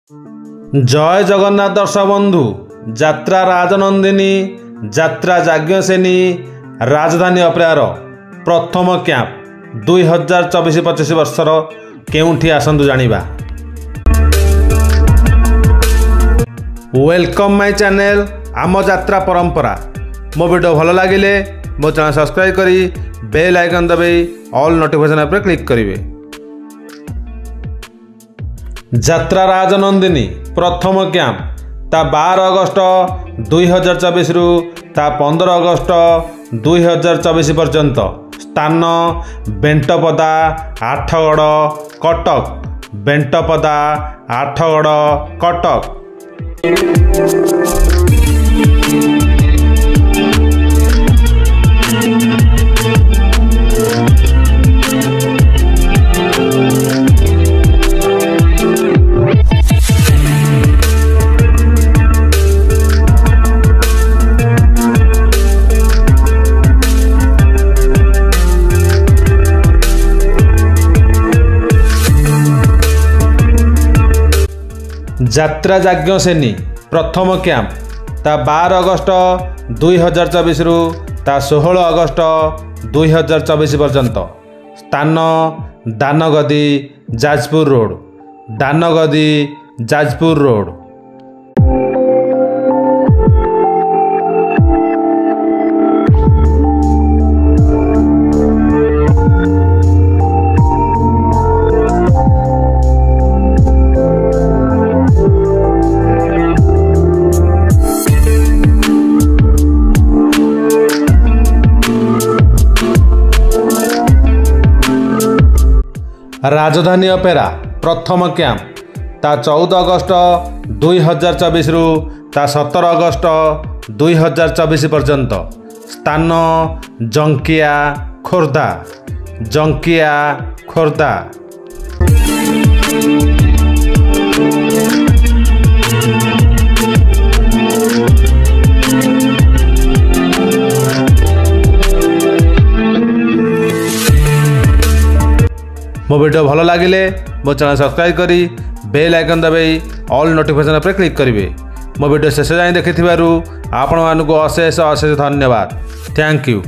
जय जगन्नाथ दर्शक बंधु यात्रा राजनंदिनी यात्रा यज्ञसेनी राजधानी अपेरार प्रथम कैंप 2024-25 वर्षर केउठी आसंतु जानिबा। वेलकम माय चैनल आम यात्रा परंपरा। मो वीडियो भल लगिले मो चैनल सब्सक्राइब करी बेल आइकन दबाई ऑल नोटिफिकेशन पर क्लिक करिवे। यात्रा राजनंदिनी प्रथम कैंप ता 12 अगस्त 2024 रु ता 15 अगस्त 2024 पर्यंत। स्थान बेंटपदा आठगड़ कटक। बेंटपदा आठगड़ कटक। यात्रा यज्ञसेनी प्रथम कैंप ता 12 अगस्त 2024 रु ता 16 अगस्त 2024 पर्यंत। स्थान दानगदी जाजपुर रोड। दानगदी जाजपुर रोड। राजधानी अपेरा प्रथम कैंप ता 14 अगस्त 2024 रु ता 17 अगस्त 2024 पर्यंत। स्थान जंकिया खोर्धा। जंकिया खोर्धा। मो वीडियो भल लगिले मो चैनल सब्सक्राइब करी बेल आइकन दबाई ऑल नोटिफिकेशन पर क्लिक करिवे। मो वीडियो शेष जाए देखिथिबारु आपण मानकु अशेष अशेष धन्यवाद। Thank you.